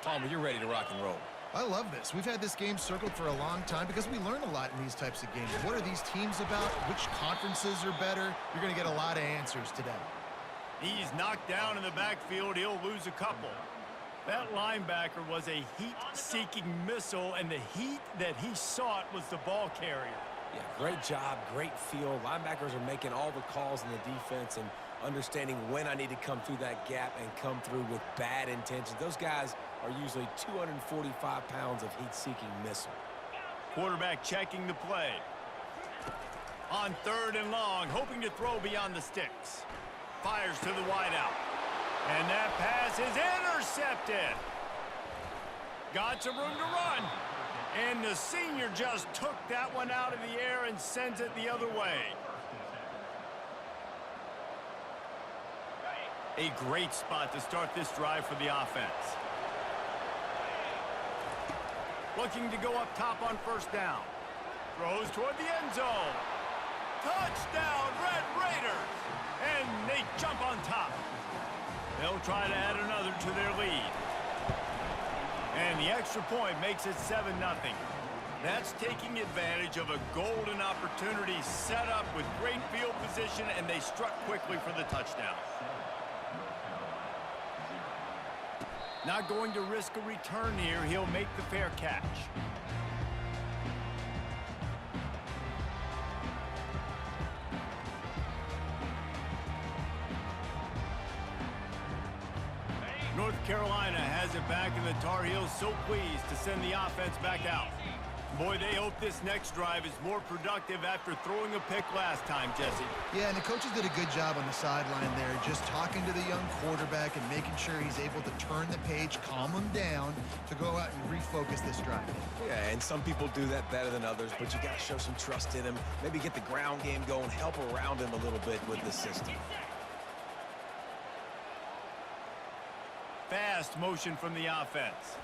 Palmer, you're ready to rock and roll. I love this. We've had this game circled for a long time because we learn a lot in these types of games. What are these teams about? Which conferences are better? You're going to get a lot of answers today. He's knocked down in the backfield. He'll lose a couple. That linebacker was a heat-seeking missile, and the heat that he sought was the ball carrier. Yeah, great job, great feel. Linebackers are making all the calls in the defense and understanding when I need to come through that gap and come through with bad intentions. Those guys are usually 245 pounds of heat-seeking missile. Quarterback checking the play. On 3rd and long, hoping to throw beyond the sticks. Fires to the wideout. And that pass is intercepted. Got some room to run. And the senior just took that one out of the air and sends it the other way. A great spot to start this drive for the offense. Looking to go up top on 1st down. Throws toward the end zone. Touchdown, Red Raiders! And they jump on top. They'll try to add another to their lead. And the extra point makes it 7-0. That's taking advantage of a golden opportunity set up with great field position, and they struck quickly for the touchdown. Not going to risk a return here. He'll make the fair catch. North Carolina has it back, and the Tar Heels so pleased to send the offense back out. Boy, they hope this next drive is more productive after throwing a pick last time, Jesse. Yeah, and the coaches did a good job on the sideline there, just talking to the young quarterback and making sure he's able to turn the page, calm him down to go out and refocus this drive. Yeah, and some people do that better than others, but you got to show some trust in him, maybe get the ground game going, help around him a little bit with the system. Fast motion from the offense.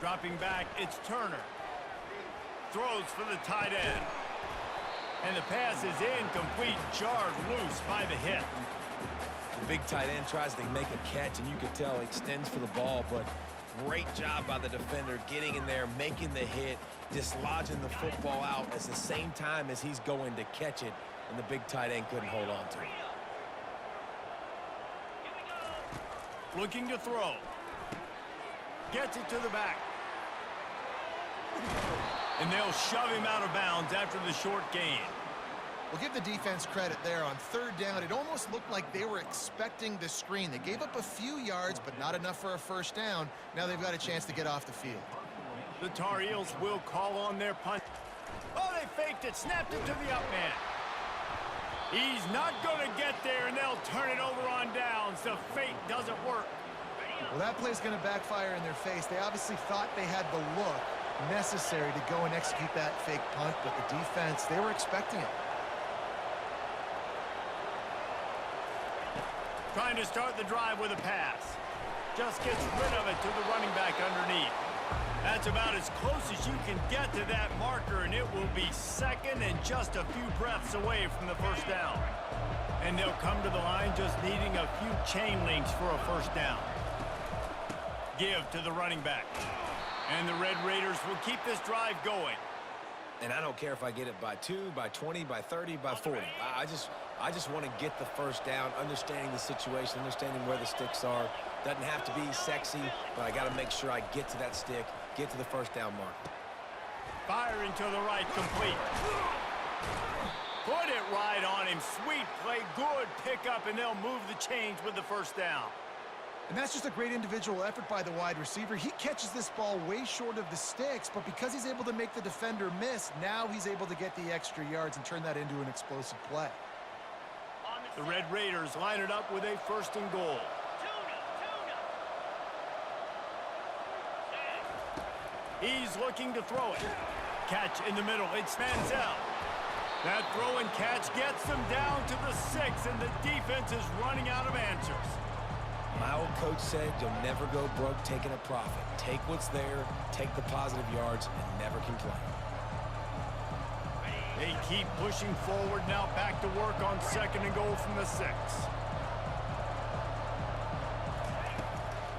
Dropping back, it's Turner. Throws for the tight end. And the pass is incomplete, jarred loose by the hit. The big tight end tries to make a catch, and you can tell he extends for the ball, but great job by the defender getting in there, making the hit, dislodging the football out at the same time as he's going to catch it, and the big tight end couldn't hold on to it. Looking to throw. Gets it to the back. And they'll shove him out of bounds after the short gain. We'll give the defense credit there on 3rd down. It almost looked like they were expecting the screen. They gave up a few yards, but not enough for a 1st down. Now they've got a chance to get off the field. The Tar Heels will call on their punt. Oh, they faked it, snapped it to the up man. He's not going to get there, and they'll turn it over on downs. The fake doesn't work. Well, that play's going to backfire in their face. They obviously thought they had the look necessary to go and execute that fake punt, but the defense, they were expecting it. Trying to start the drive with a pass. Just gets rid of it to the running back underneath. That's about as close as you can get to that marker, and it will be 2nd and just a few breaths away from the 1st down. And they'll come to the line just needing a few chain links for a 1st down. Give to the running back. And the Red Raiders will keep this drive going. And I don't care if I get it by 2, by 20, by 30, by 40. I just want to get the 1st down, understanding the situation, understanding where the sticks are. Doesn't have to be sexy, but I got to make sure I get to that stick, get to the 1st down mark. Firing to the right, complete. Put it right on him. Sweet play, good pickup, and they'll move the chains with the 1st down. And that's just a great individual effort by the wide receiver. He catches this ball way short of the sticks, but because he's able to make the defender miss, now he's able to get the extra yards and turn that into an explosive play. The Red Raiders line it up with a 1st and goal. He's looking to throw it. Catch in the middle. It's Manziel. That throw and catch gets them down to the 6, and the defense is running out of answers. My old coach said you'll never go broke taking a profit. Take what's there, take the positive yards, and never complain. They keep pushing forward now, back to work on 2nd and goal from the 6.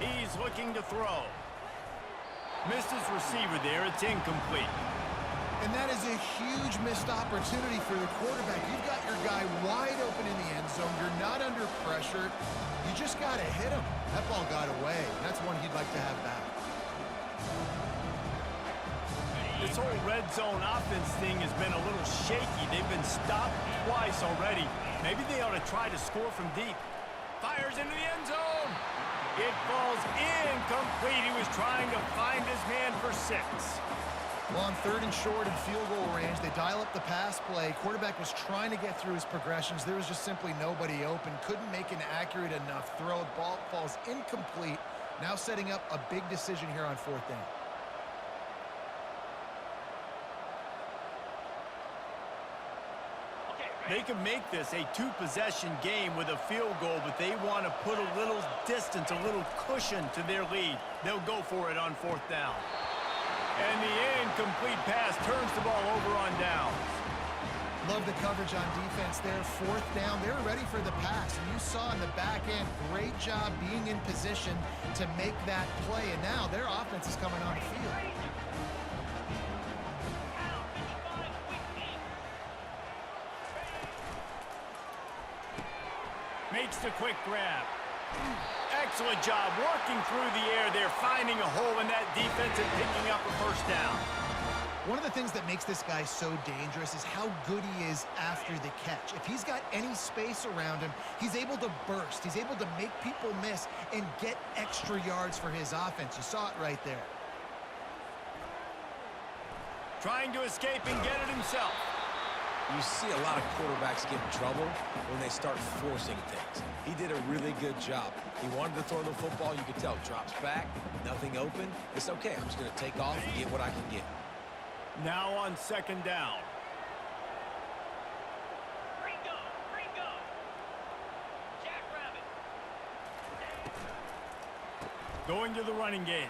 He's looking to throw. Missed his receiver there. It's incomplete. And that is a huge missed opportunity for the quarterback. You've got your guy wide open in the end zone. You're not under pressure. You just got to hit him. That ball got away. That's one he'd like to have back. This whole red zone offense thing has been a little shaky. They've been stopped twice already. Maybe they ought to try to score from deep. Fires into the end zone. It falls incomplete. He was trying to find his man for 6. Well, on 3rd and short and field goal range, they dial up the pass play. Quarterback was trying to get through his progressions. There was just simply nobody open. Couldn't make an accurate enough throw. The ball falls incomplete. Now setting up a big decision here on 4th down. They can make this a 2-possession game with a field goal, but they want to put a little distance, a little cushion to their lead. They'll go for it on 4th down. And the incomplete pass turns the ball over on downs. Love the coverage on defense there. 4th down, they were ready for the pass. And you saw in the back end, great job being in position to make that play. And now their offense is coming on the field. Makes the quick grab. Excellent job working through the air there, finding a hole in that defense and picking up a 1st down. One of the things that makes this guy so dangerous is how good he is after the catch. If he's got any space around him, he's able to burst. He's able to make people miss and get extra yards for his offense. You saw it right there. Trying to escape and get it himself. You see a lot of quarterbacks get in trouble when they start forcing things. He did a really good job. He wanted to throw the football. You could tell. Drops back, nothing open. It's okay. I'm just going to take off and get what I can get. Now on 2nd down. Ringo. Jackrabbit. Going to the running game.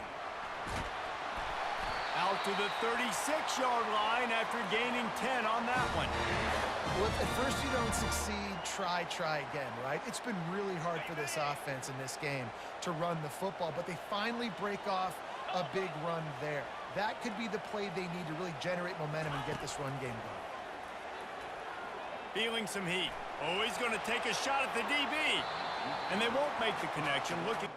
Out to the 36-yard line after gaining 10 on that one. Well, if at first you don't succeed, try again, right? It's been really hard for this offense in this game to run the football, but they finally break off a big run there. That could be the play they need to really generate momentum and get this run game going. Feeling some heat. Oh, he's going to take a shot at the DB. And they won't make the connection. Looking.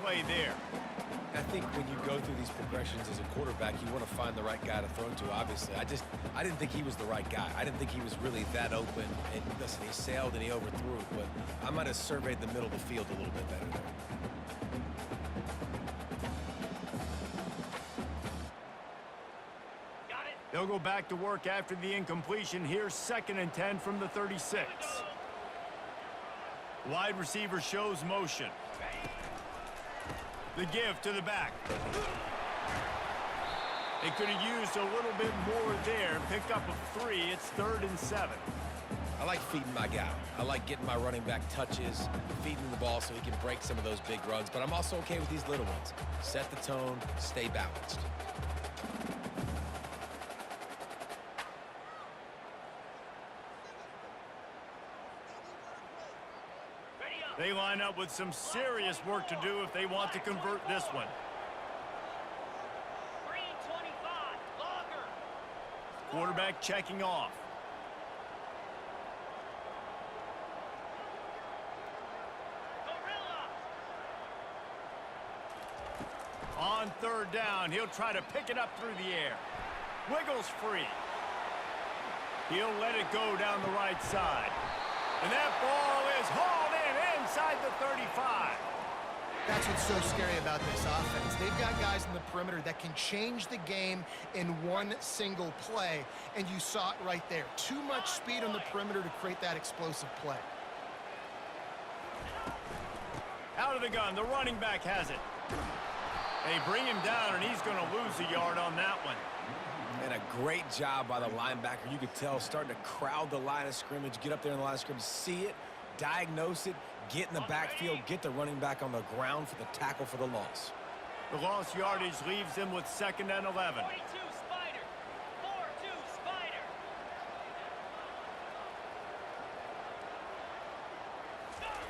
Play there. I think when you go through these progressions as a quarterback, you want to find the right guy to throw to, obviously. I didn't think he was the right guy. I didn't think he was really that open. And listen, he sailed and he overthrew, but I might have surveyed the middle of the field a little bit better there. They'll go back to work after the incompletion. Here's 2nd and 10 from the 36. Wide receiver shows motion. The give to the back. They could have used a little bit more there. Picked up a 3. It's 3rd and 7. I like feeding my guy. I like getting my running back touches, feeding him the ball so he can break some of those big runs. But I'm also okay with these little ones. Set the tone, stay balanced. They line up with some serious work to do if they want to convert this one. Green 25, longer. Quarterback checking off. Gorilla. On 3rd down, he'll try to pick it up through the air. Wiggles free. He'll let it go down the right side. And that ball is hauled in inside the 35. That's what's so scary about this offense. They've got guys in the perimeter that can change the game in one single play, and you saw it right there. Too much speed on the perimeter to create that explosive play. Out of the gun, the running back has it. They bring him down, and he's going to lose a yard on that one. And a great job by the linebacker. You could tell starting to crowd the line of scrimmage, get up there in the line of scrimmage, see it, diagnose it, get in the backfield, get the running back on the ground for the tackle for the loss. The lost yardage leaves them with 2nd and 11. 42 Spider. 4-2 Spider.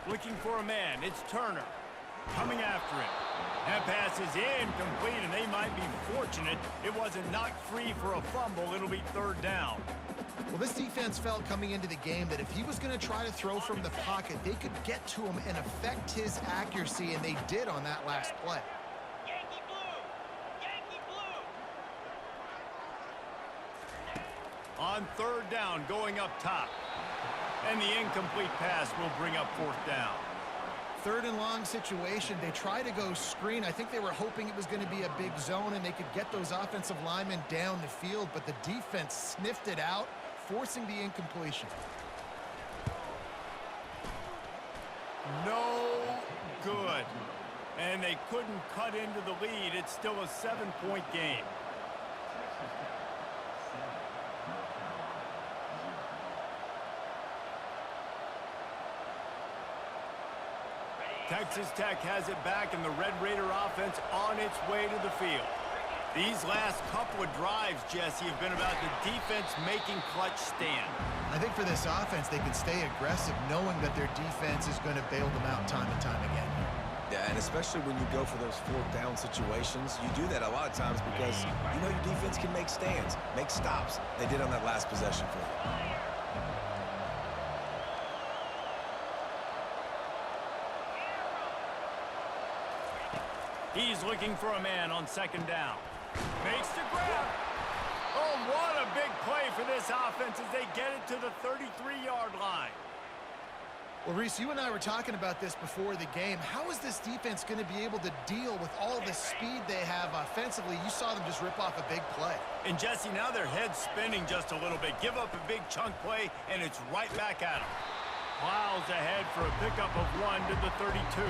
Looking for a man. It's Turner. Coming after him. That pass is incomplete, and they might be fortunate it wasn't knocked free for a fumble. It'll be 3rd down. Well, this defense felt coming into the game that if he was going to try to throw from the pocket, they could get to him and affect his accuracy, and they did on that last play. Yankee blue. Yankee blue. On 3rd down, going up top. And the incomplete pass will bring up 4th down. 3rd and long situation. They try to go screen. I think they were hoping it was going to be a big zone and they could get those offensive linemen down the field, but the defense sniffed it out, forcing the incompletion. No good. And they couldn't cut into the lead. It's still a 7-point game. Texas Tech has it back, and the Red Raider offense on its way to the field. These last couple of drives, Jesse, have been about the defense making clutch stand. I think for this offense, they can stay aggressive knowing that their defense is going to bail them out time and time again. Yeah, and especially when you go for those 4th down situations, you do that a lot of times because you know your defense can make stands, make stops. They did on that last possession for you. He's looking for a man on 2nd down. Makes the grab. Oh, what a big play for this offense as they get it to the 33-yard line. Well, Reese, you and I were talking about this before the game. How is this defense going to be able to deal with all the speed they have offensively? You saw them just rip off a big play. And, Jesse, now their head's spinning just a little bit. Give up a big chunk play, and it's right back at them. Plows ahead for a pickup of 1 to the 32.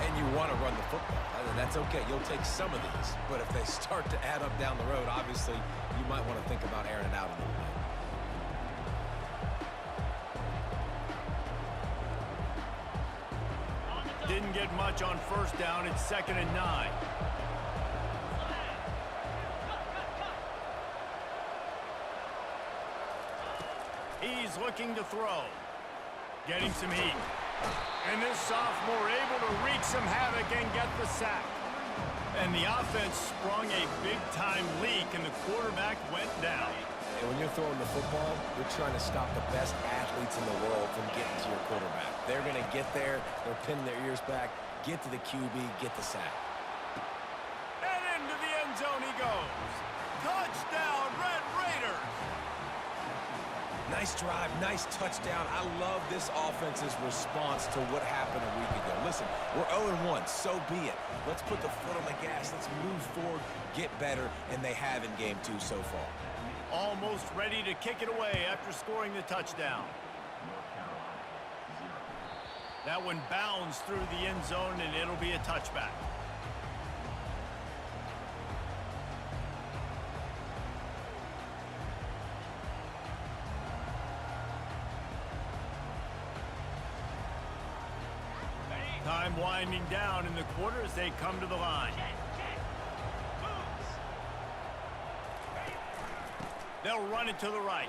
And you want to run the football. That's okay. You'll take some of these. But if they start to add up down the road, obviously, you might want to think about airing it out a little bit. Didn't get much on 1st down. It's 2nd and 9. He's looking to throw. Getting some heat. And this sophomore able to wreak some havoc and get the sack. And the offense sprung a big-time leak, and the quarterback went down. And when you're throwing the football, you're trying to stop the best athletes in the world from getting to your quarterback. They're going to get there. They're pinning their ears back, get to the QB, get the sack. And into the end zone he goes. Touchdown, Red Raiders! Nice drive, nice touchdown. I love this offense's response to what happened a week ago. Listen, we're 0-1, so be it. Let's put the foot on the gas. Let's move forward, get better, and they have in game 2 so far. Almost ready to kick it away after scoring the touchdown. That one bounds through the end zone, and it'll be a touchback. Time winding down in the quarter as they come to the line. They'll run it to the right.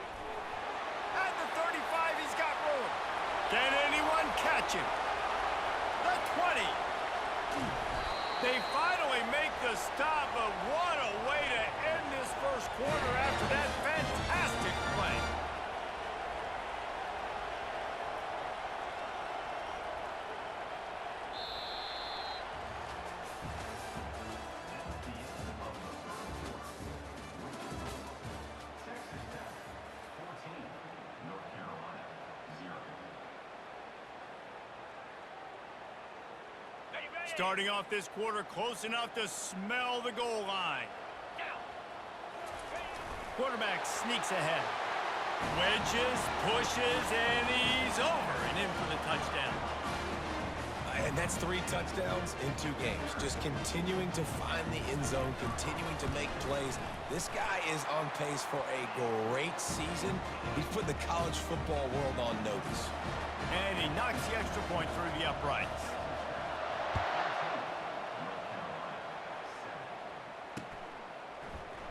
At the 35, he's got room. Can anyone catch him? The 20. They finally make the stop, but what a way to end this first quarter after that fantastic play. Starting off this quarter close enough to smell the goal line. Quarterback sneaks ahead. Wedges, pushes, and he's over and in for the touchdown. And that's 3 touchdowns in 2 games. Just continuing to find the end zone, continuing to make plays. This guy is on pace for a great season. He's put the college football world on notice. And he knocks the extra point through the uprights.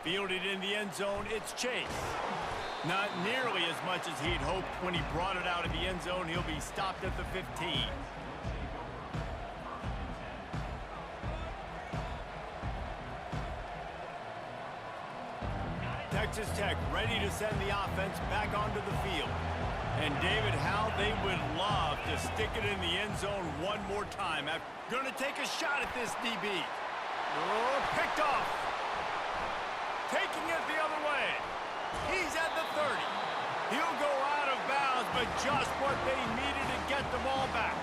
Fielded in the end zone, it's Chase. Not nearly as much as he'd hoped when he brought it out of the end zone. He'll be stopped at the 15. Texas Tech ready to send the offense back onto the field. And David, how they would love to stick it in the end zone one more time. Going to take a shot at this DB. Oh, picked off. Taking it the other way. He's at the 30. He'll go out of bounds, but just what they needed to get the ball back.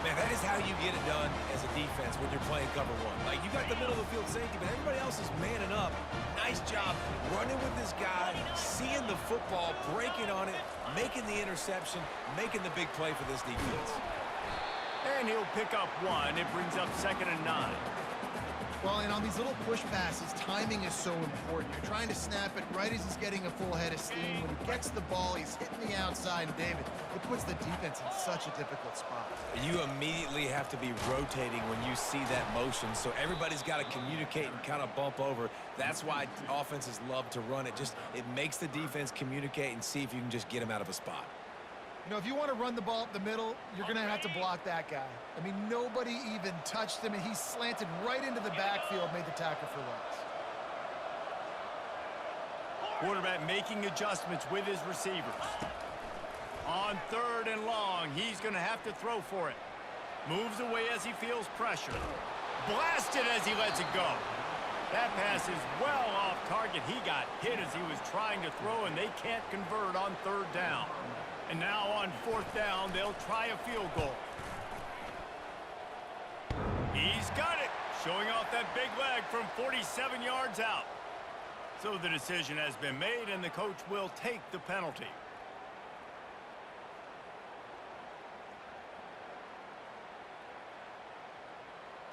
Man, that is how you get it done as a defense when you're playing cover 1. Like, you got the middle of the field safety, but everybody else is manning up. Nice job running with this guy, seeing the football, breaking on it, making the interception, making the big play for this defense. And he'll pick up 1. It brings up 2nd and 9. Well, and on these little push passes, timing is so important. You're trying to snap it right as he's getting a full head of steam. When he gets the ball, he's hitting the outside. And David, it puts the defense in such a difficult spot. You immediately have to be rotating when you see that motion, so everybody's got to communicate and kind of bump over. That's why offenses love to run it. It makes the defense communicate and see if you can just get him out of a spot. You know, if you want to run the ball up the middle, you're going to have to block that guy. I mean, nobody even touched him, and he slanted right into the backfield, made the tackle for loss. Quarterback making adjustments with his receivers. On 3rd and long, he's going to have to throw for it. Moves away as he feels pressure. Blasted as he lets it go. That pass is well off target. He got hit as he was trying to throw, and they can't convert on 3rd down. And now on 4th down, they'll try a field goal. He's got it, showing off that big leg from 47 yards out. So the decision has been made, and the coach will take the penalty.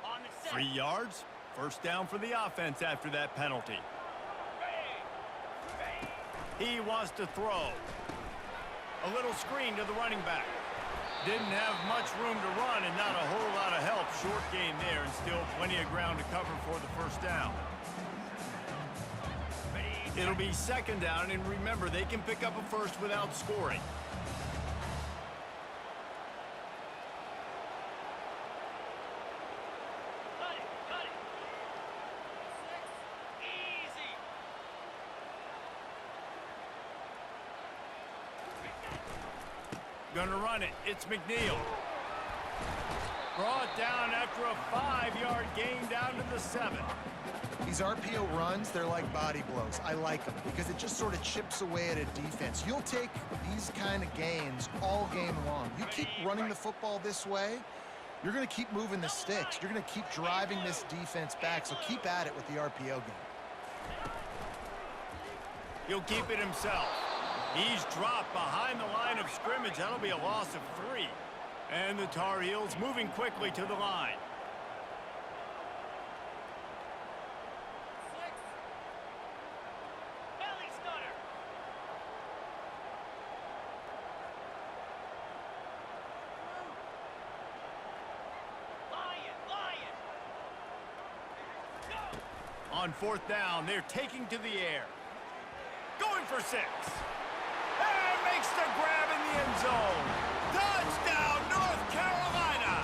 On the 3 yards, 1st down for the offense after that penalty. He wants to throw. A little screen to the running back. Didn't have much room to run and not a whole lot of help. Short gain there and still plenty of ground to cover for the 1st down. It'll be 2nd down, and remember, they can pick up a 1st without scoring. Cut it, cut it. Easy. Gonna run it. It's McNeil. Brought down after a 5-yard gain down to the 7. These RPO runs, they're like body blows. I like them because it just sort of chips away at a defense. You'll take these kind of gains all game long. You keep running the football this way, you're going to keep moving the sticks. You're going to keep driving this defense back, so keep at it with the RPO game. He'll keep it himself. He's dropped behind the line of scrimmage. That'll be a loss of 3. And the Tar Heels moving quickly to the line. Belly stutter. Lion. Go. On 4th down, they're taking to the air. Going for 6. And makes the grab in the end zone. Touchdown, North Carolina!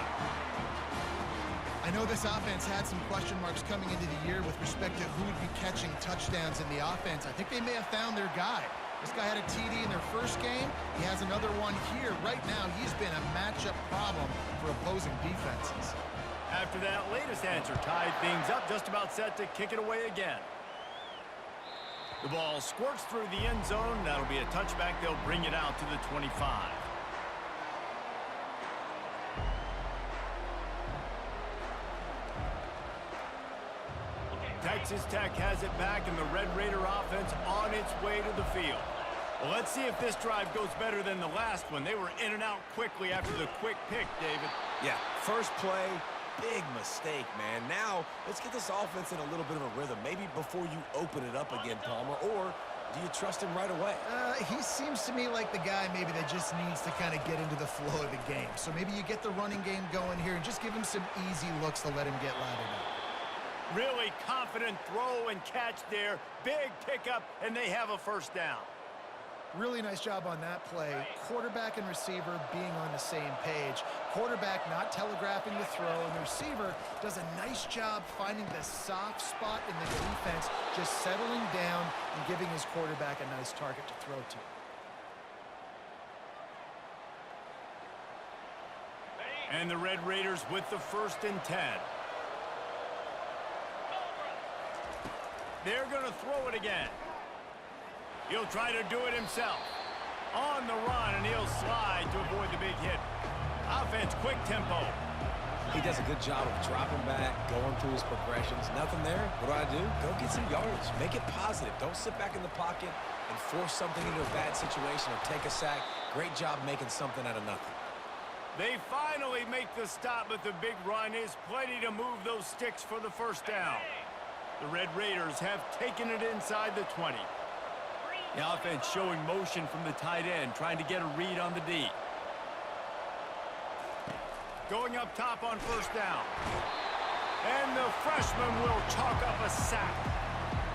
I know this offense had some question marks coming into the year with respect to who would be catching touchdowns in the offense. I think they may have found their guy. This guy had a TD in their first game. He has another one here. Right now, he's been a matchup problem for opposing defenses. After that latest answer, tied things up, just about set to kick it away again. The ball squirts through the end zone. That'll be a touchback. They'll bring it out to the 25. Texas Tech has it back, and the Red Raider offense on its way to the field. Well, let's see if this drive goes better than the last one. They were in and out quickly after the quick pick, David. Yeah, first play, big mistake, man. Now, let's get this offense in a little bit of a rhythm. Maybe before you open it up again, Palmer, or do you trust him right away? He seems to me like the guy maybe that just needs to kind of get into the flow of the game. So maybe you get the running game going here and just give him some easy looks to let him get lathered up. Really confident throw and catch there. Big pickup, and they have a first down. Really nice job on that play. Quarterback and receiver being on the same page. Quarterback not telegraphing the throw, and the receiver does a nice job finding the soft spot in the defense, just settling down and giving his quarterback a nice target to throw to. And the Red Raiders with the 1st and 10. They're going to throw it again. He'll try to do it himself. On the run, and he'll slide to avoid the big hit. Offense, quick tempo. He does a good job of dropping back, going through his progressions. Nothing there. What do? Go get some yardage. Make it positive. Don't sit back in the pocket and force something into a bad situation or take a sack. Great job making something out of nothing. They finally make the stop, but the big run is plenty to move those sticks for the first down. The Red Raiders have taken it inside the 20. The offense showing motion from the tight end, trying to get a read on the D. Going up top on first down. And the freshman will chalk up a sack.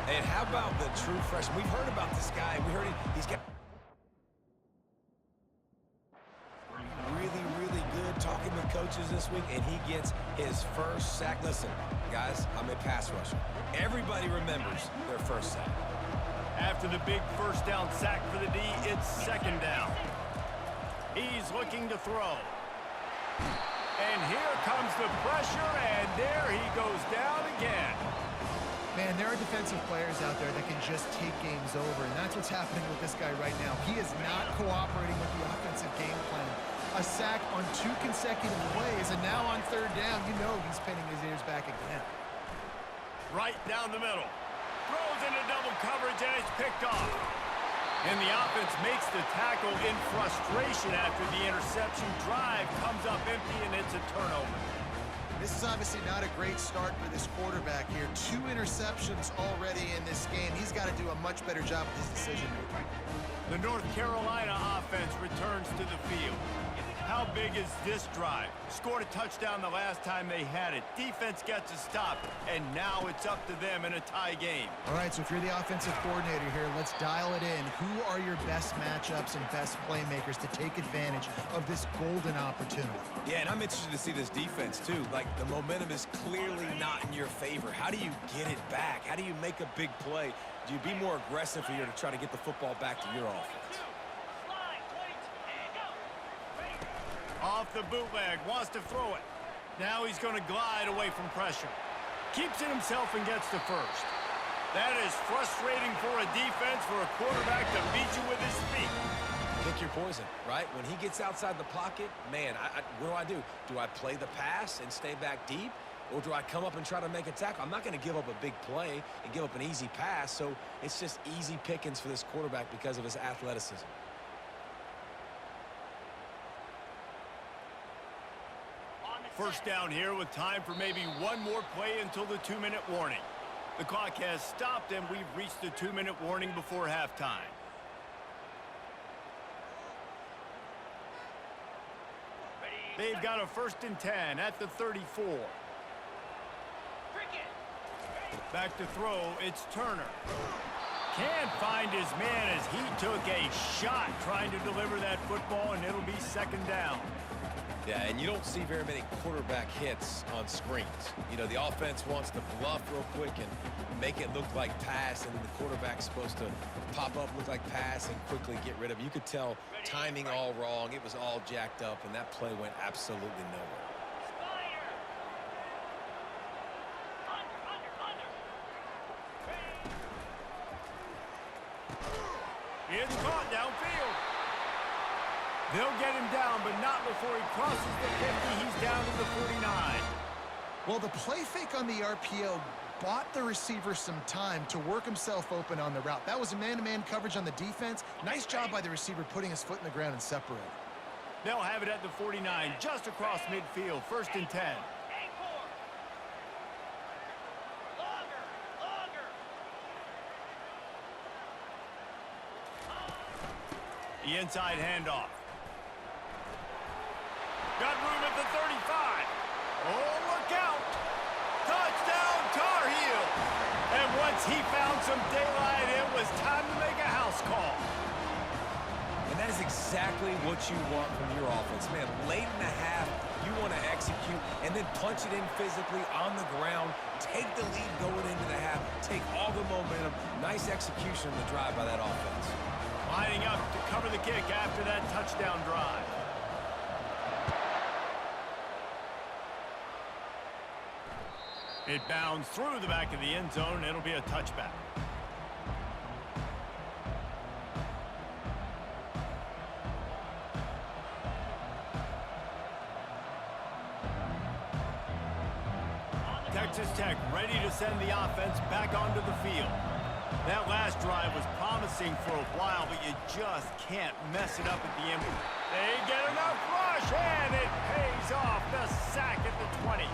And how about the true freshman? We've heard about this guy. We heard he's got really good talking with coaches this week, and he gets his first sack. Listen, guys, I'm a pass rusher. Everybody remembers their first sack. After the big first down sack for the D, it's 2nd down. He's looking to throw. And here comes the pressure, and there he goes down again. Man, there are defensive players out there that can just take games over, and that's what's happening with this guy right now. He is not cooperating with the offensive game plan. A sack on 2 consecutive plays, and now on 3rd down, you know he's pinning his ears back again. Right down the middle. Throws into double coverage, and it's picked off. And the offense makes the tackle in frustration after the interception. Drive comes up empty, and it's a turnover. This is obviously not a great start for this quarterback here. 2 interceptions already in this game. He's got to do a much better job with his decision-making. The North Carolina offense returns to the field. How big is this drive? Scored a touchdown the last time they had it. Defense gets a stop, and now it's up to them in a tie game. All right, so if you're the offensive coordinator here, let's dial it in. Who are your best matchups and best playmakers to take advantage of this golden opportunity? Yeah, and I'm interested to see this defense, too. Like, the momentum is clearly not in your favor. How do you get it back? How do you make a big play? Do you be more aggressive here to try to get the football back to your offense? Off the bootleg, wants to throw it. Now he's going to glide away from pressure. Keeps it himself and gets to first. That is frustrating for a defense, for a quarterback to beat you with his feet. Pick your poison, right? When he gets outside the pocket, man, what do? Do I play the pass and stay back deep? Or do I come up and try to make a tackle? I'm not going to give up a big play and give up an easy pass, so it's just easy pickings for this quarterback because of his athleticism. First down here with time for maybe one more play until the 2-minute warning. The clock has stopped and we've reached the 2-minute warning before halftime. They've got a 1st and 10 at the 34. Back to throw, it's Turner. Can't find his man as he took a shot trying to deliver that football, and it'll be 2nd down. Yeah, and you don't see very many quarterback hits on screens. You know, the offense wants to bluff real quick and make it look like pass, and the quarterback's supposed to pop up, look like pass, and quickly get rid of it. You could tell timing all wrong. It was all jacked up, and that play went absolutely nowhere. It's caught downfield. They'll get him down, but not before he crosses the 50. He's down to the 49. Well, the play fake on the RPO bought the receiver some time to work himself open on the route. That was a man-to-man coverage on the defense. Nice job by the receiver putting his foot in the ground and separating. They'll have it at the 49, just across midfield, 1st and 10. The inside handoff. Got room at the 35. Oh, look out. Touchdown, Tar Heels. And once he found some daylight, it was time to make a house call. And that is exactly what you want from your offense. Man, late in the half, you want to execute and then punch it in physically on the ground, take the lead going into the half, take all the momentum. Nice execution on the drive by that offense. Lining up to cover the kick after that touchdown drive. It bounds through the back of the end zone. It'll be a touchback. Texas Tech ready to send the offense back onto the field. That last drive was promising for a while, but you just can't mess it up at the end. They get enough rush, and it pays off. The sack at the 20.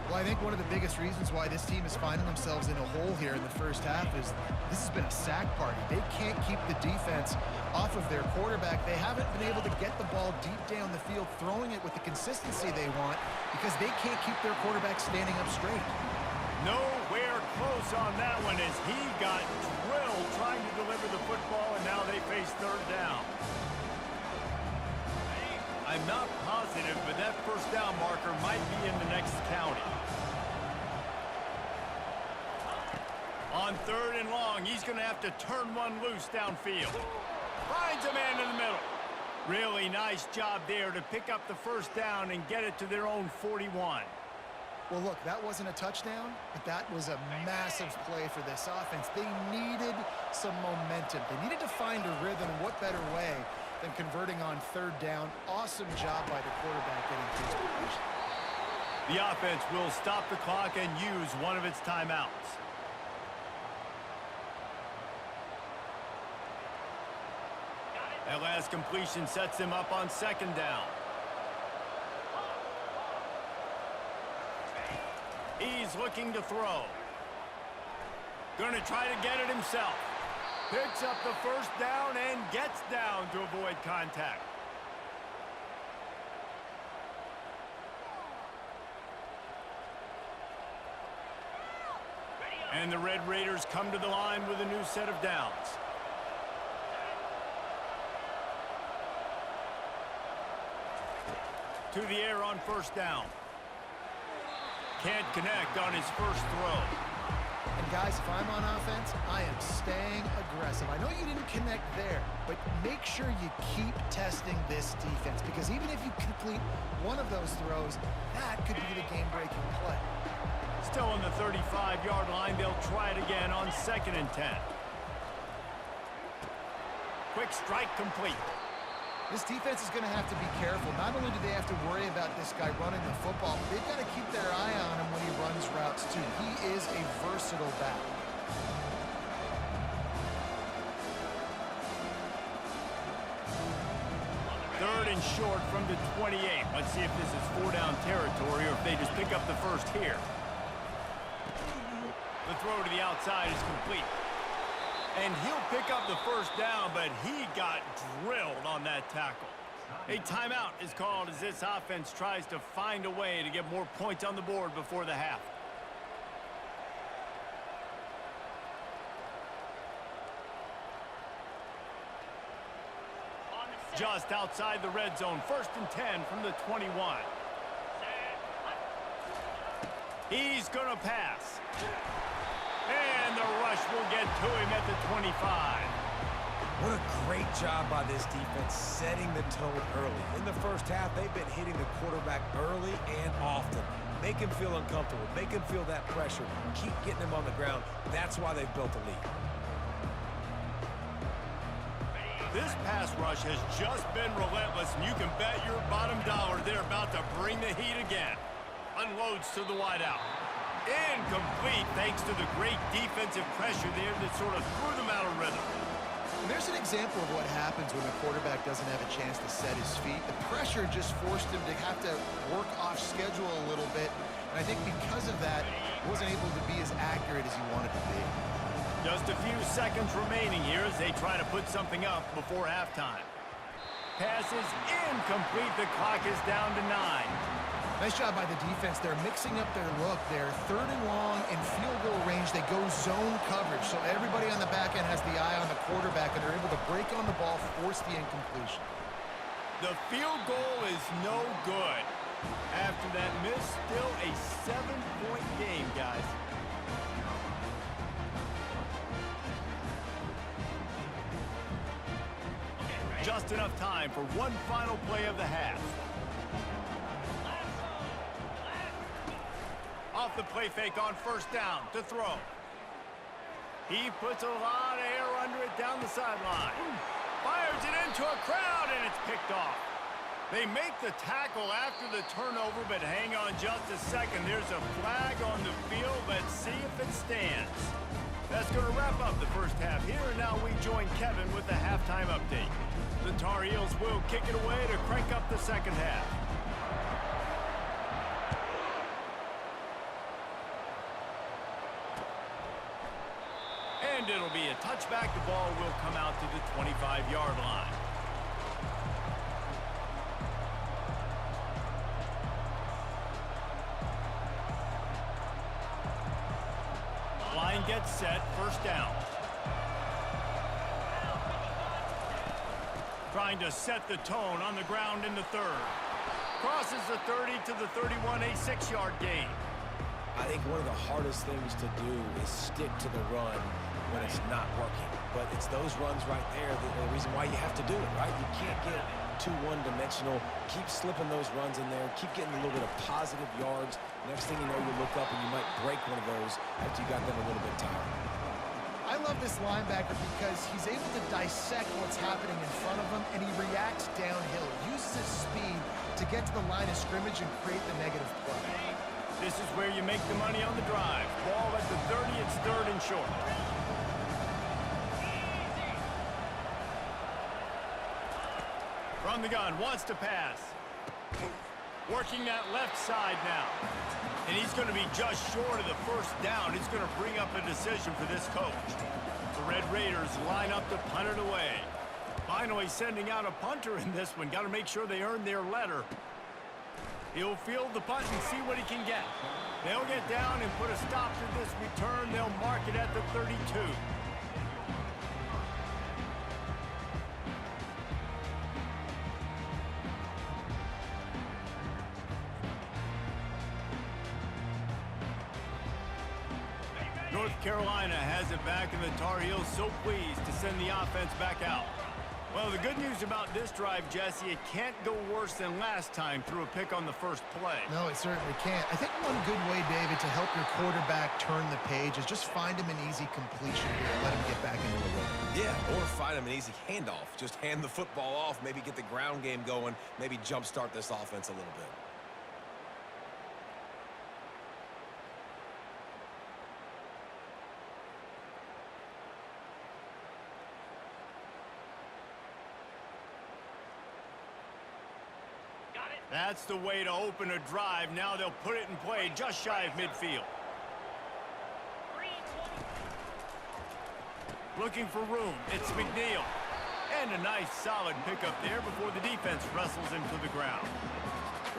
Well, I think one of the biggest reasons why this team is finding themselves in a hole here in the first half is this has been a sack party. They can't keep the defense off of their quarterback. They haven't been able to get the ball deep down the field, throwing it with the consistency they want because they can't keep their quarterback standing up straight. Nowhere close on that one as he got drilled trying to deliver the football, and now they face 3rd down. I'm not positive, but that 1st down marker might be in the next county. On 3rd and long, he's going to have to turn one loose downfield. Finds a man in the middle. Really nice job there to pick up the 1st down and get it to their own 41. Well, look, that wasn't a touchdown, but that was a massive play for this offense. They needed some momentum. They needed to find a rhythm. What better way than converting on 3rd down? Awesome job by the quarterback getting to his position. The offense will stop the clock and use one of its timeouts. That last completion sets him up on 2nd down. He's looking to throw. Gonna try to get it himself. Picks up the 1st down and gets down to avoid contact. And the Red Raiders come to the line with a new set of downs. To the air on 1st down. Can't connect on his first throw. And guys, if I'm on offense, I am staying aggressive. impressive. I know you didn't connect there, but make sure you keep testing this defense, because even if you complete one of those throws, that could be the game-breaking play. Still on the 35-yard line. They'll try it again on 2nd and 10. Quick strike complete. This defense is going to have to be careful. Not only do they have to worry about this guy running the football, but they've got to keep their eye on him when he runs routes too. He is a versatile back. Third and short from the 28. Let's see if this is 4-down territory or if they just pick up the first here. The throw to the outside is complete. And he'll pick up the first down, but he got drilled on that tackle. A timeout is called as this offense tries to find a way to get more points on the board before the half. Just outside the red zone, 1st and 10 from the 21. He's going to pass. And the rush will get to him at the 25. What a great job by this defense setting the tone early. In the first half, they've been hitting the quarterback early and often. Make him feel uncomfortable. Make him feel that pressure. Keep getting him on the ground. That's why they've built a lead. This pass rush has just been relentless, and you can bet your bottom dollar they're about to bring the heat again. Unloads to the wideout. Incomplete thanks to the great defensive pressure there that sort of threw them out of rhythm. There's an example of what happens when the quarterback doesn't have a chance to set his feet. The pressure just forced him to have to work off schedule a little bit. And I think because of that, he wasn't able to be as accurate as he wanted to be. Just a few seconds remaining here as they try to put something up before halftime. Pass is incomplete. The clock is down to 9. Nice job by the defense. They're mixing up their look there. 3rd and long in field goal range. They go zone coverage. So everybody on the back end has the eye on the quarterback, and they're able to break on the ball, force the incompletion. The field goal is no good. After that miss, still a 7-point game, guys. Just enough time for one final play of the half. Off the play fake on 1st down to throw. He puts a lot of air under it down the sideline. Fires it into a crowd, and it's picked off. They make the tackle after the turnover, but hang on just a second. There's a flag on the field. Let's see if it stands. That's going to wrap up the first half here, and now we join Kevin with the halftime update. The Tar Heels will kick it away to crank up the second half. And it'll be a touchback. The ball will come out to the 25-yard line. Line gets set, 1st down. Trying to set the tone on the ground in the 3rd. Crosses the 30 to the 31, a 6-yard gain. I think one of the hardest things to do is stick to the run when it's not working. But it's those runs right there that are the reason why you have to do it, right? You can't get too one-dimensional. Keep slipping those runs in there. Keep getting a little bit of positive yards. Next thing you know, you look up and you might break one of those after you got them a little bit tired. I love this linebacker because he's able to dissect what's happening in front of him, and he reacts downhill. He uses his speed to get to the line of scrimmage and create the negative play. This is where you make the money on the drive. Ball at the 30, it's 3rd and short. From the gun, wants to pass. Working that left side now. And he's going to be just short of the 1st down. It's going to bring up a decision for this coach. The Red Raiders line up to punt it away. Finally sending out a punter in this one. Got to make sure they earn their letter. He'll field the punt and see what he can get. They'll get down and put a stop to this return. They'll mark it at the 32. North Carolina has it back, and the Tar Heels so pleased to send the offense back out. Well, the good news about this drive, Jesse, it can't go worse than last time through a pick on the first play. No, it certainly can't. I think one good way, David, to help your quarterback turn the page is just find him an easy completion here and let him get back into the rhythm. Yeah, or find him an easy handoff. Just hand the football off, maybe get the ground game going, maybe jumpstart this offense a little bit. That's the way to open a drive. Now they'll put it in play just shy of midfield. Looking for room. It's McNeil. And a nice solid pickup there before the defense wrestles him to the ground.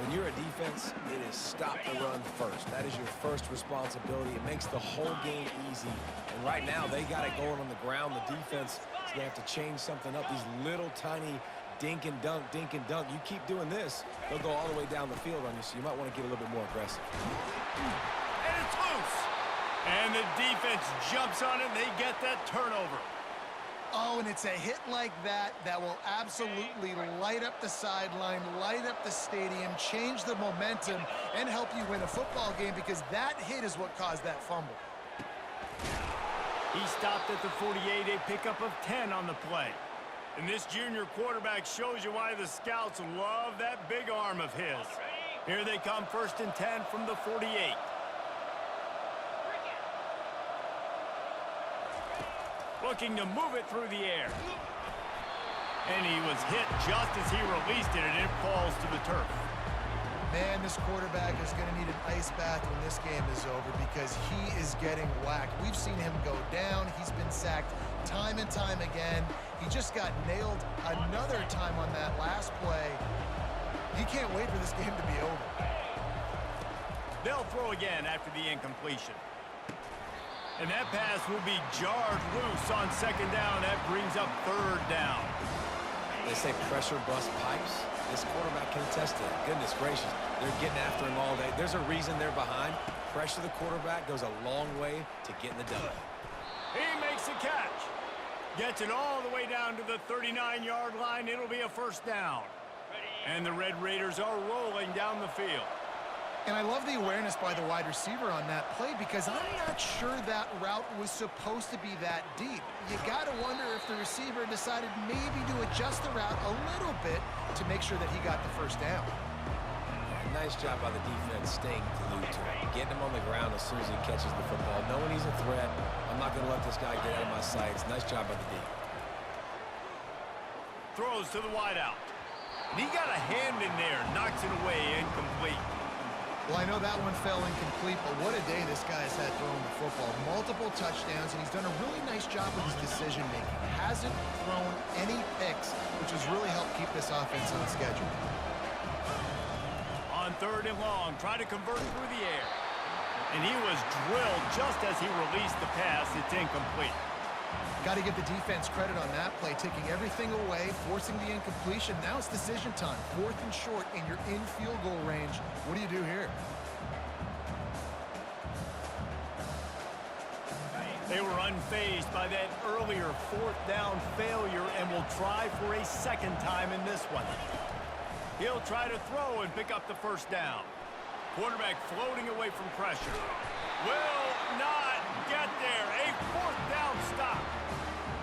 When you're a defense, it is stop the run first. That is your first responsibility. It makes the whole game easy. And right now, they got it going on the ground. The defense is going to have to change something up. These little tiny dink and dunk, dink and dunk. You keep doing this, they'll go all the way down the field on you, so you might want to get a little bit more aggressive. And it's loose. And the defense jumps on it, and they get that turnover. Oh, and it's a hit like that that will absolutely light up the sideline, light up the stadium, change the momentum, and help you win a football game, because that hit is what caused that fumble. He stopped at the 48, a pickup of 10 on the play. And this junior quarterback shows you why the scouts love that big arm of his. Here they come, 1st and 10 from the 48. Looking to move it through the air. And he was hit just as he released it, and it falls to the turf. Man, this quarterback is going to need an ice bath when this game is over, because he is getting whacked. We've seen him go down. He's been sacked time and time again. He just got nailed another time on that last play. He can't wait for this game to be over. They'll throw again after the incompletion. And that pass will be jarred loose on 2nd down. That brings up 3rd down. They say pressure bust pipes. This quarterback can attest to it. Goodness gracious, they're getting after him all day. There's a reason they're behind. Pressure the quarterback goes a long way to getting the dub. He makes a catch. Gets it all the way down to the 39-yard line. It'll be a 1st down. And the Red Raiders are rolling down the field. And I love the awareness by the wide receiver on that play, because I'm not sure that route was supposed to be that deep. You got to wonder if the receiver decided maybe to adjust the route a little bit to make sure that he got the 1st down. Nice job by the defense staying glued to him, getting him on the ground as soon as he catches the football, knowing he's a threat. I'm not going to let this guy get out of my sights. Nice job by the D. Throws to the wideout. And he got a hand in there, knocks it away, incomplete. Well, I know that one fell incomplete, but what a day this guy has had throwing the football. Multiple touchdowns, and he's done a really nice job with his decision-making. Hasn't thrown any picks, which has really helped keep this offense on schedule. On 3rd and long, trying to convert through the air. And he was drilled just as he released the pass. It's incomplete. Got to give the defense credit on that play, taking everything away, forcing the incompletion. Now it's decision time. 4th and short, and you're in field goal range. What do you do here? They were unfazed by that earlier 4th down failure and will try for a 2nd time in this one. He'll try to throw and pick up the 1st down. Quarterback floating away from pressure. Will not get there. A 4th down stop.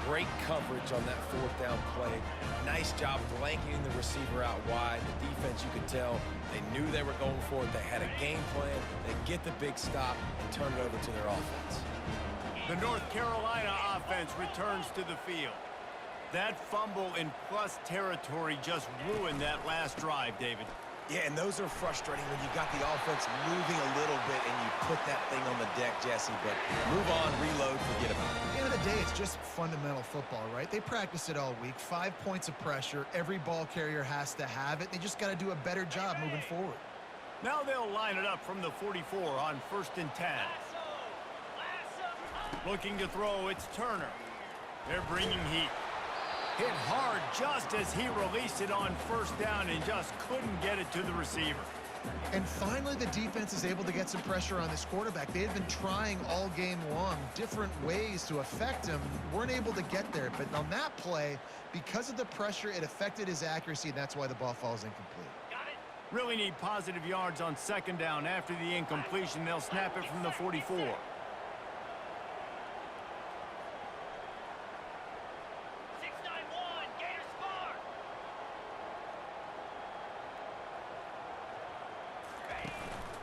Great coverage on that 4th down play. Nice job blanketing the receiver out wide. The defense, you could tell, they knew they were going for it. They had a game plan. They get the big stop and turn it over to their offense. The North Carolina offense returns to the field. That fumble in plus territory just ruined that last drive, David. Yeah, and those are frustrating when you got the offense moving a little bit and you put that thing on the deck, Jesse. But move on, reload, forget about it. At the end of the day, it's just fundamental football, right? They practice it all week. 5 points of pressure. Every ball carrier has to have it. They just got to do a better job moving forward. Now they'll line it up from the 44 on 1st and 10. Looking to throw, it's Turner. They're bringing heat. Hit hard just as he released it on 1st down and just couldn't get it to the receiver. And finally, the defense is able to get some pressure on this quarterback. They had been trying all game long different ways to affect him. Weren't able to get there. But on that play, because of the pressure, it affected his accuracy, and that's why the ball falls incomplete. Really need positive yards on second down. After the incompletion, they'll snap it from the 44. 691, Gators score.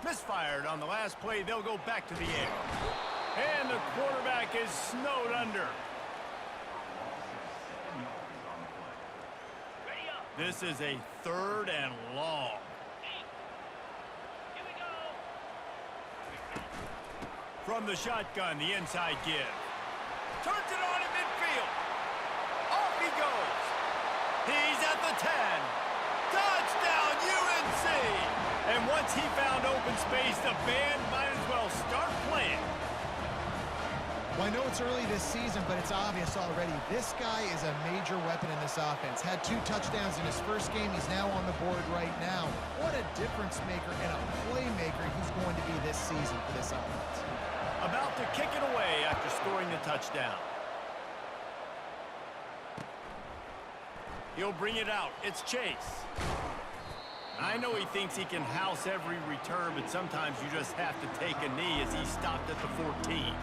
Misfired on the last play. They'll go back to the air. And the quarterback is snowed under. Ready up. This is a 3rd and long. Here we go. From the shotgun, the inside give. Turns it on in midfield. Off he goes. He's at the 10. Touchdown, UNC! And once he found open space, the band might as well start playing. Well, I know it's early this season, but it's obvious already. This guy is a major weapon in this offense. Had 2 touchdowns in his first game. He's now on the board right now. What a difference maker and a playmaker he's going to be this season for this offense. About to kick it away after scoring the touchdown. He'll bring it out. It's Chase. I know he thinks he can house every return, but sometimes you just have to take a knee as he stopped at the 14.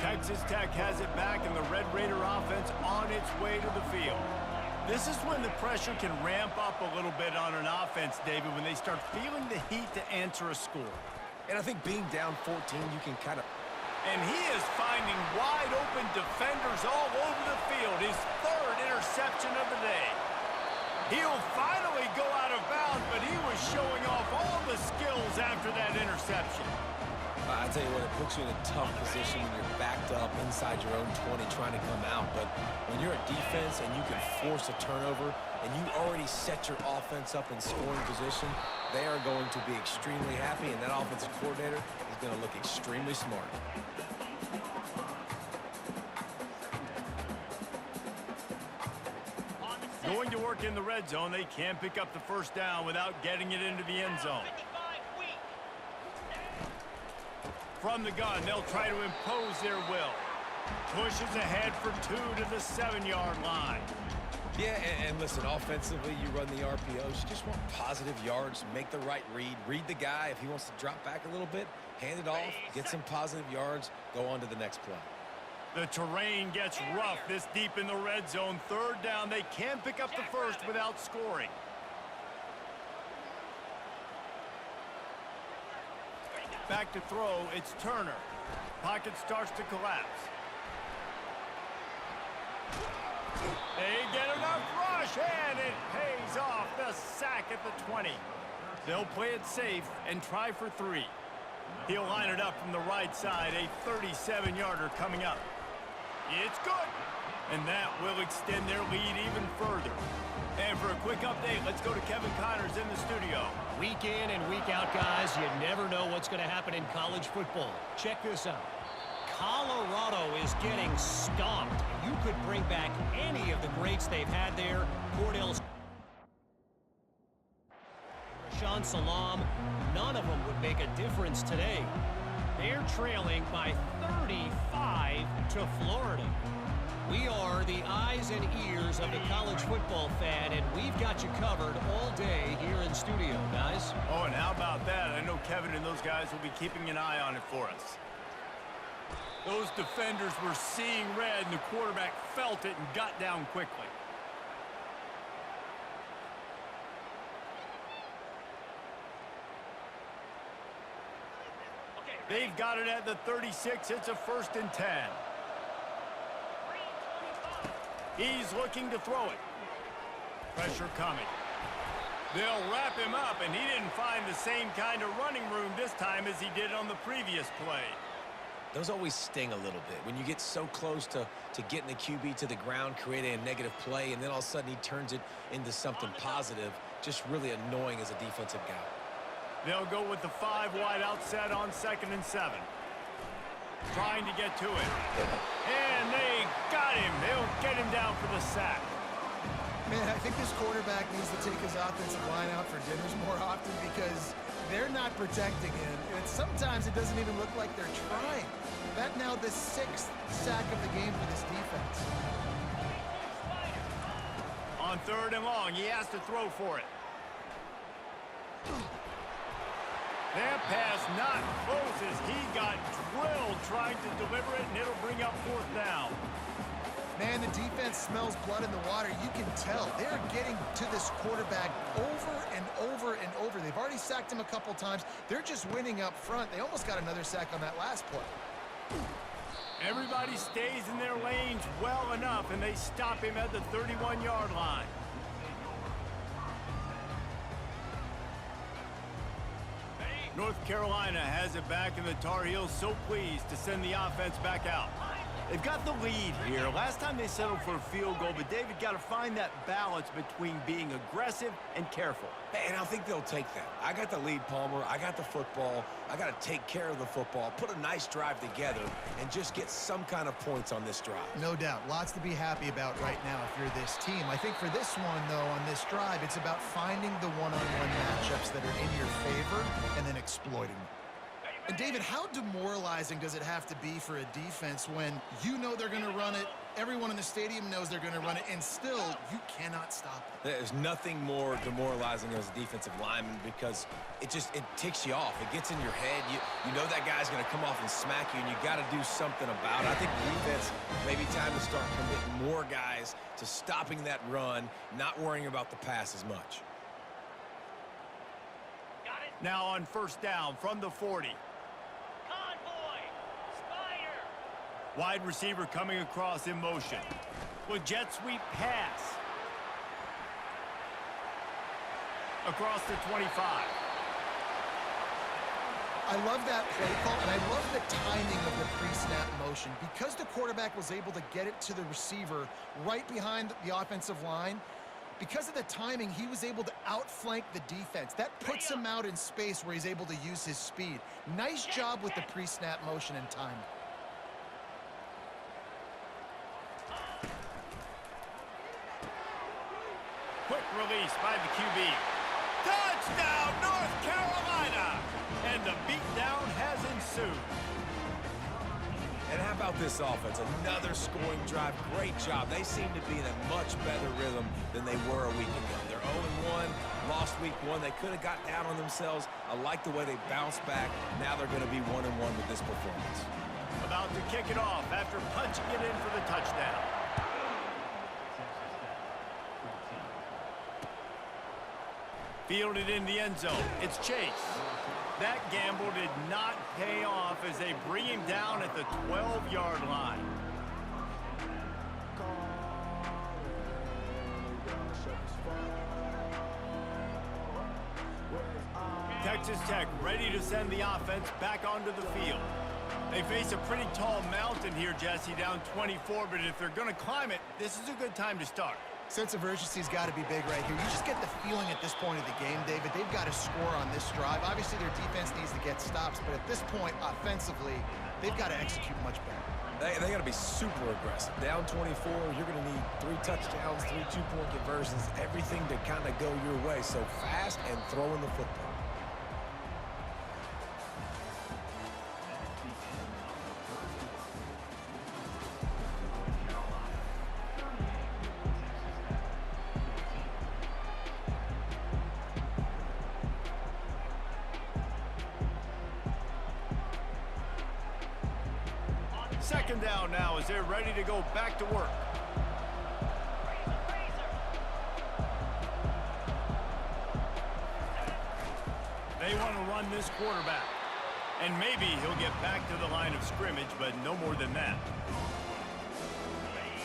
Texas Tech has it back, and the Red Raider offense on its way to the field. This is when the pressure can ramp up a little bit on an offense, David, when they start feeling the heat to answer a score. And I think being down 14, you can kind of... And he is finding wide-open defenders all over the field. His 3rd interception of the day. He'll finally go out of bounds, but he was showing off all the skills after that interception. I tell you what, it puts you in a tough position when you're backed up inside your own 20 trying to come out. But when you're a defense and you can force a turnover and you already set your offense up in scoring position, they are going to be extremely happy, and that offensive coordinator is going to look extremely smart. Going to work in the red zone, they can pick up the first down without getting it into the end zone. 55 weak. From the gun, they'll try to impose their will. Pushes ahead for 2 to the 7-yard line. Yeah, and listen, offensively, you run the RPOs. You just want positive yards, make the right read. Read the guy. If he wants to drop back a little bit, hand it off, get some positive yards, go on to the next play. The terrain gets rough this deep in the red zone. 3rd down, they can pick up the first without scoring. Back to throw, it's Turner. Pocket starts to collapse. They get enough rush, and it pays off. The sack at the 20. They'll play it safe and try for 3. He'll line it up from the right side, a 37-yarder coming up. It's good, and that will extend their lead even further. And for a quick update, let's go to Kevin Connors in the studio. Week in and week out, guys, you never know what's going to happen in college football. Check this out. Colorado is getting stomped. You could bring back any of the greats they've had there. Cordell, Rashaan Salam, none of them would make a difference today. They're trailing by 35 to Florida. We are the eyes and ears of the college football fan, and we've got you covered all day here in studio, guys. Oh, and how about that? I know Kevin and those guys will be keeping an eye on it for us. Those defenders were seeing red, and the quarterback felt it and got down quickly. They've got it at the 36. It's a 1st and 10. He's looking to throw it. Pressure coming. They'll wrap him up, and he didn't find the same kind of running room this time as he did on the previous play. Those always sting a little bit. When you get so close to getting the QB to the ground, creating a negative play, and then all of a sudden he turns it into something positive, just really annoying as a defensive guy. They'll go with the 5 wide out set on 2nd and 7. Trying to get to it. And they got him. They'll get him down for the sack. Man, I think this quarterback needs to take his offensive line out for dinners more often because they're not protecting him. And sometimes it doesn't even look like they're trying. That now the 6th sack of the game for this defense. On 3rd and long, he has to throw for it. That pass not close as he got drilled trying to deliver it, and it'll bring up 4th down. Man, the defense smells blood in the water. You can tell. They're getting to this quarterback over and over and over. They've already sacked him a couple times. They're just winning up front. They almost got another sack on that last play. Everybody stays in their lanes well enough, and they stop him at the 31-yard line. North Carolina has it back, and the Tar Heels so pleased to send the offense back out. They've got the lead here. Last time they settled for a field goal, but David got to find that balance between being aggressive and careful. And I think they'll take that. I got the lead, Palmer. I got the football. I got to take care of the football, put a nice drive together, and just get some kind of points on this drive. No doubt. Lots to be happy about right now if you're this team. I think for this one, though, on this drive, it's about finding the one-on-one matchups that are in your favor and then exploiting them. And, David, how demoralizing does it have to be for a defense when you know they're going to run it, everyone in the stadium knows they're going to run it, and still you cannot stop it? There's nothing more demoralizing as a defensive lineman because it ticks you off. It gets in your head. You know that guy's going to come off and smack you, and you got to do something about it. I think defense, maybe time to start committing more guys to stopping that run, not worrying about the pass as much. Now on 1st down from the 40. Wide receiver coming across in motion. With jet sweep pass. Across the 25. I love that play call, and I love the timing of the pre-snap motion. Because the quarterback was able to get it to the receiver right behind the offensive line, because of the timing, he was able to outflank the defense. That puts him out in space where he's able to use his speed. Nice job with the pre-snap motion and timing. Quick release by the QB. Touchdown, North Carolina! And the beatdown has ensued. And how about this offense? Another scoring drive. Great job. They seem to be in a much better rhythm than they were a week ago. They're 0-1, lost week 1. They could have got down on themselves. I like the way they bounced back. Now they're going to be 1-1 with this performance. About to kick it off after punching it in for the touchdown. Fielded in the end zone. It's Chase. That gamble did not pay off as they bring him down at the 12-yard line. Texas Tech ready to send the offense back onto the field. They face a pretty tall mountain here, Jesse, down 24, but if they're going to climb it, this is a good time to start. Sense of urgency's got to be big right here. You just get the feeling at this point of the game, David, they've got to score on this drive. Obviously, their defense needs to get stops, but at this point, offensively, they've got to execute much better. They got to be super aggressive. Down 24, you're going to need 3 touchdowns, 3 two-point conversions, everything to kind of go your way. So fast and throwing the football. Second down now as they're ready to go back to work. They want to run this quarterback. And maybe he'll get back to the line of scrimmage, but no more than that.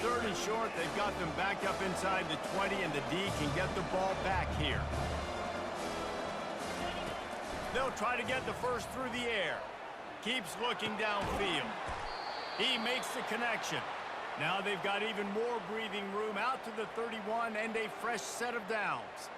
3rd and short, they've got them back up inside the 20, and the D can get the ball back here. They'll try to get the first through the air. keeps looking downfield. He makes the connection. Now they've got even more breathing room out to the 31 and a fresh set of downs.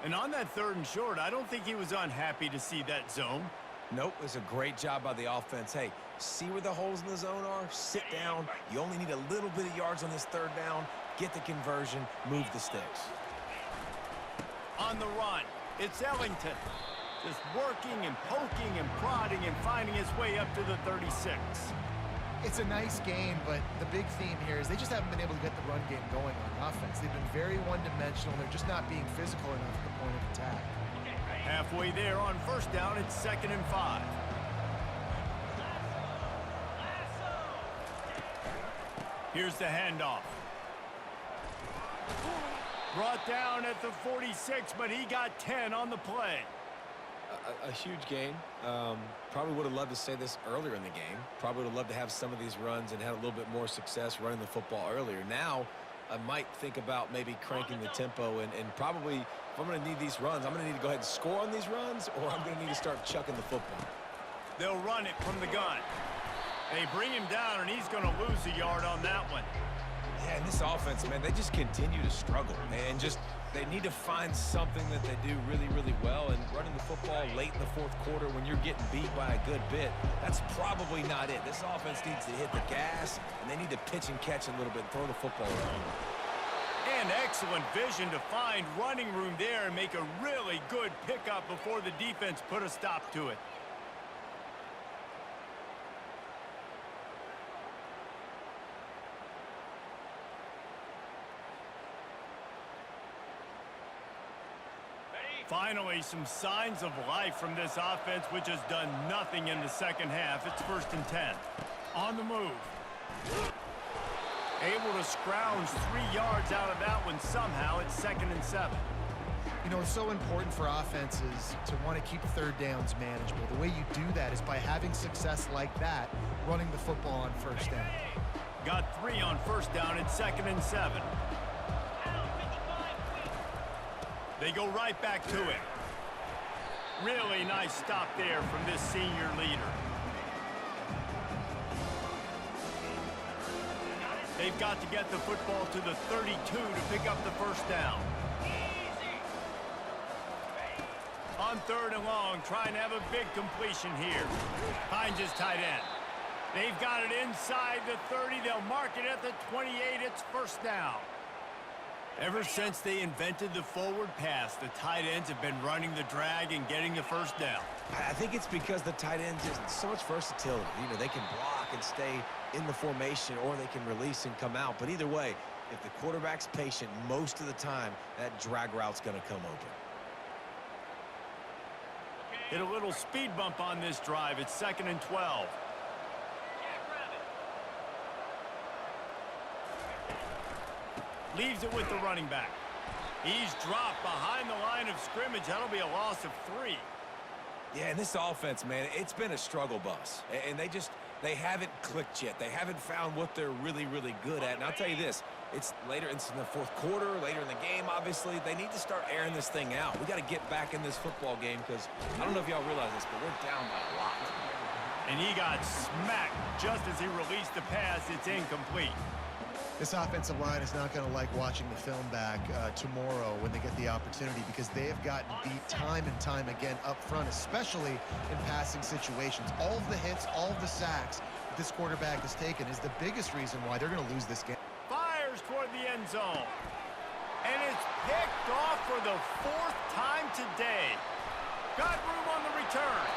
And on that 3rd and short, I don't think he was unhappy to see that zone. Nope, it's a great job by the offense. Hey, see where the holes in the zone are? Sit down. You only need a little bit of yards on this 3rd down. Get the conversion. Move the sticks. On the run, it's Ellington. Just working and poking and prodding and finding his way up to the 36. It's a nice game, but the big theme here is they just haven't been able to get the run game going on offense. They've been very one-dimensional. They're just not being physical enough at the point of attack. Halfway there on 1st down, it's 2nd and 5. Here's the handoff. Brought down at the 46, but he got 10 on the play. A huge game. Probably would have loved to say this earlier in the game. Probably would have loved to have some of these runs and have a little bit more success running the football earlier. Now, I might think about maybe cranking the tempo and probably, if I'm going to need these runs, I'm going to need to go ahead and score on these runs, or I'm going to need to start chucking the football. They'll run it from the gun. They bring him down, and he's going to lose a yard on that one. Yeah, and this offense, man, they just continue to struggle. And just, they need to find something that they do really, really well. And running the football late in the 4th quarter when you're getting beat by a good bit, that's probably not it. This offense needs to hit the gas, and they need to pitch and catch a little bit and throw the football around. And excellent vision to find running room there and make a really good pickup before the defense put a stop to it. Finally, some signs of life from this offense, which has done nothing in the 2nd half. It's 1st and 10. On the move. Able to scrounge 3 yards out of that one somehow. It's 2nd and 7. You know, it's so important for offenses to want to keep 3rd downs manageable. The way you do that is by having success like that, running the football on 1st down. Got 3 on 1st down. It's 2nd and 7. They go right back to it. Really nice stop there from this senior leader. They've got to get the football to the 32 to pick up the 1st down. On 3rd and long, trying to have a big completion here. Finds his tight end. They've got it inside the 30. They'll mark it at the 28. It's 1st down. Ever since they invented the forward pass, the tight ends have been running the drag and getting the 1st down. I think it's because the tight ends just so much versatility. You know, they can block and stay in the formation, or they can release and come out. But either way, if the quarterback's patient most of the time, that drag route's going to come open. Hit a little speed bump on this drive. It's 2nd and 12. Leaves it with the running back. He's dropped behind the line of scrimmage. That'll be a loss of 3. Yeah, and this offense, man, it's been a struggle bus. And they haven't clicked yet. They haven't found what they're really, really good at. And I'll tell you this, it's later, it's in the 4th quarter, later in the game, obviously. They need to start airing this thing out. We got to get back in this football game because I don't know if y'all realize this, but we're down by a lot. And he got smacked just as he released the pass. It's incomplete. This offensive line is not going to like watching the film back tomorrow when they get the opportunity, because they have gotten beat time and time again up front, especially in passing situations. All of the hits, all of the sacks that this quarterback has taken is the biggest reason why they're going to lose this game. Fires toward the end zone. And it's picked off for the 4th time today. Got room on the return.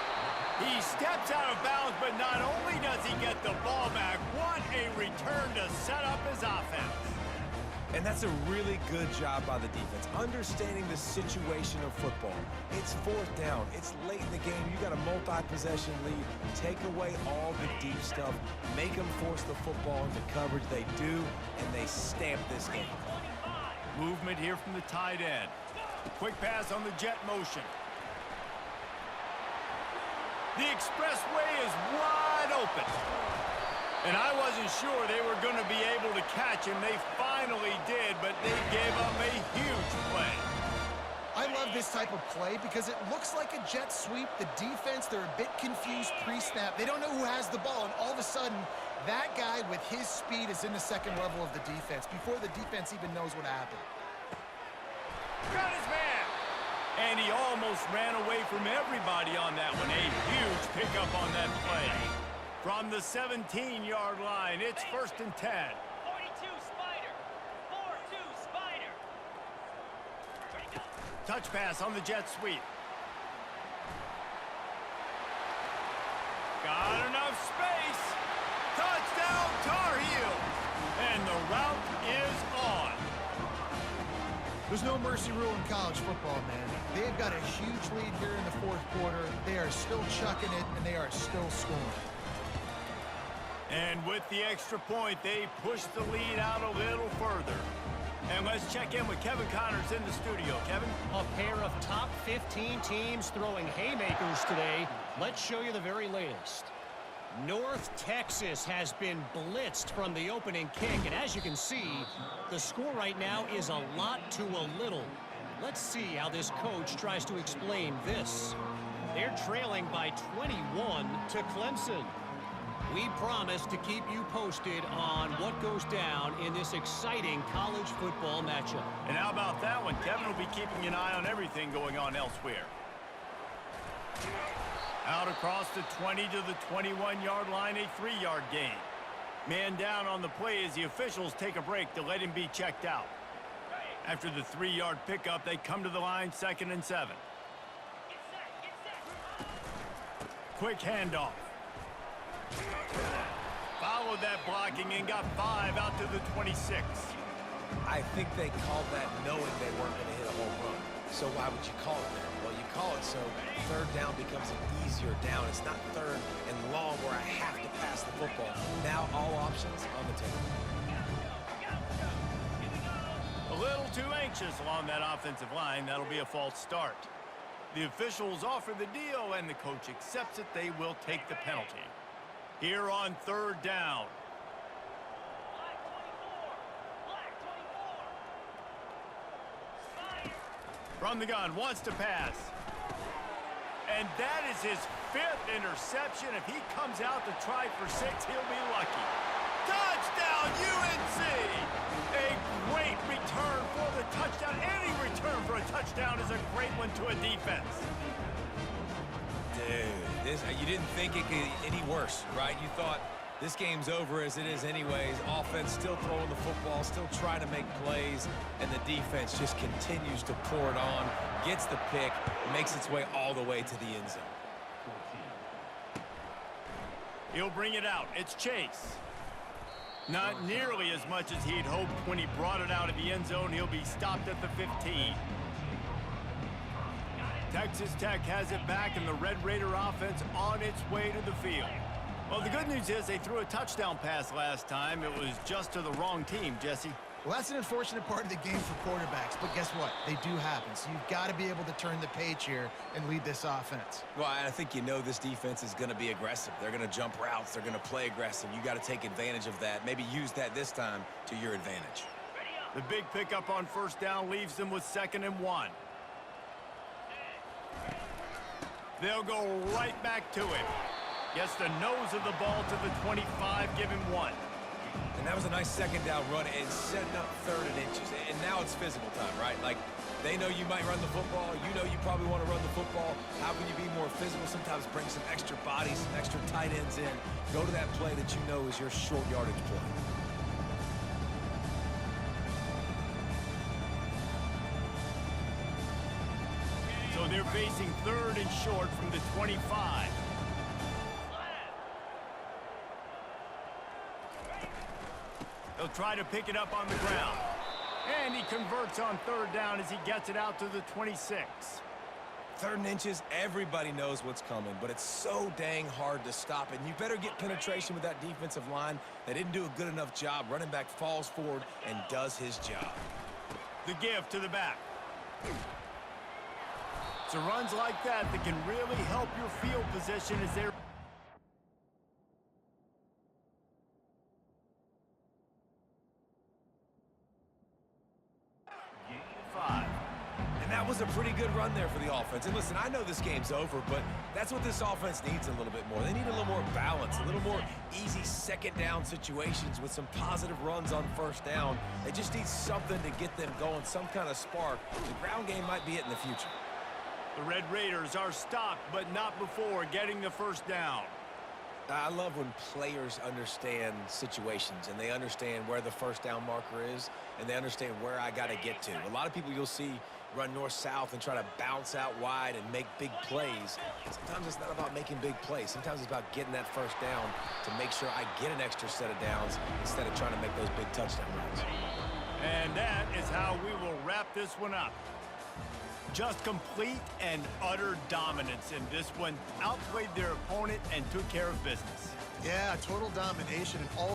He steps out of bounds, but not only does he get the ball back, what a return to set up his offense. And that's a really good job by the defense, understanding the situation of football. It's 4th down. It's late in the game. You got a multi-possession lead. Take away all the deep stuff. Make them force the football into coverage. They do, and they stamp this game. Movement here from the tight end. Quick pass on the jet motion. The expressway is wide open. And I wasn't sure they were going to be able to catch him. They finally did, but they gave up a huge play. I love this type of play because it looks like a jet sweep. The defense, they're a bit confused pre-snap. They don't know who has the ball, and all of a sudden, that guy with his speed is in the second level of the defense before the defense even knows what happened. Got his man. And he almost ran away from everybody on that one. A huge pickup on that play. From the 17-yard line, it's 1st and 10. 42 Spider. 4-2 Spider. Ready, go. Touch pass on the jet sweep. Got enough space. Touchdown, Tar Heels. And the route is on. There's no mercy rule in college football, man. They've got a huge lead here in the fourth quarter. They are still chucking it, and they are still scoring. And with the extra point, they push the lead out a little further. And let's check in with Kevin Connors in the studio. Kevin? A pair of top 15 teams throwing haymakers today. Let's show you the very latest. North Texas has been blitzed from the opening kick, and as you can see, the score right now is a lot to a little. Let's see how this coach tries to explain this. They're trailing by 21 to Clemson. We promise to keep you posted on what goes down in this exciting college football matchup. And how about that one? Kevin will be keeping an eye on everything going on elsewhere. Out across the 20 to the 21-yard line, a 3-yard gain. Man down on the play as the officials take a break to let him be checked out. After the 3-yard pickup, they come to the line, 2nd and 7. Get set, get set. Quick handoff. Followed that blocking and got 5 out to the 26. I think they called that knowing they weren't going to hit a home run. So why would you call it that? Well, you call it so third down becomes an easier down. It's not third and long where I have to pass the football. Now all options on the table. A little too anxious along that offensive line. That'll be a false start. The officials offer the deal, and the coach accepts it. They will take the penalty. Here on 3rd down. Black 24. Black 24. Spider. From the gun, wants to pass. And that is his 5th interception. If he comes out to try for 6, he'll be lucky. Touchdown, UNC! A great return for the touchdown. Any return for a touchdown is a great one to a defense. Dude, you didn't think it could get any worse, right? You thought this game's over as it is anyways. Offense still throwing the football, still trying to make plays, and the defense just continues to pour it on, gets the pick, makes its way all the way to the end zone. He'll bring it out. It's Chase. Not nearly as much as he'd hoped when he brought it out of the end zone. He'll be stopped at the 15. Texas Tech has it back, and the Red Raider offense on its way to the field. Well, the good news is they threw a touchdown pass last time. It was just to the wrong team, Jesse. Well, that's an unfortunate part of the game for quarterbacks, but guess what? They do happen, so you've got to be able to turn the page here and lead this offense. Well, I think you know this defense is going to be aggressive. They're going to jump routes. They're going to play aggressive. You got to take advantage of that. Maybe use that this time to your advantage. The big pickup on 1st down leaves them with 2nd and 1. They'll go right back to him. Gets the nose of the ball to the 25, give him 1. And that was a nice 2nd down run and setting up 3rd and inches. And now it's physical time, right? Like, they know you might run the football. You know you probably want to run the football. How can you be more physical? Sometimes bring some extra bodies, some extra tight ends in. Go to that play that you know is your short yardage play. So they're facing 3rd and short from the 25. He'll try to pick it up on the ground. And he converts on 3rd down as he gets it out to the 26. 3rd and inches, everybody knows what's coming, but it's so dang hard to stop. And you better get penetration with that defensive line. They didn't do a good enough job. Running back falls forward and does his job. The give to the back. So runs like that can really help your field position as they're... was a pretty good run there for the offense. And listen, I know this game's over, but that's what this offense needs a little bit more. They need a little more balance, a little more easy second down situations with some positive runs on first down. They just need something to get them going, some kind of spark. The ground game might be it in the future. The Red Raiders are stopped, but not before getting the first down. I love when players understand situations and they understand where the first down marker is and they understand where I got to get to. A lot of people you'll see run north-south and try to bounce out wide and make big plays. Sometimes it's not about making big plays. Sometimes it's about getting that first down to make sure I get an extra set of downs instead of trying to make those big touchdown runs. And that is how we will wrap this one up. Just complete and utter dominance in this one. Outplayed their opponent and took care of business. Yeah, total domination in all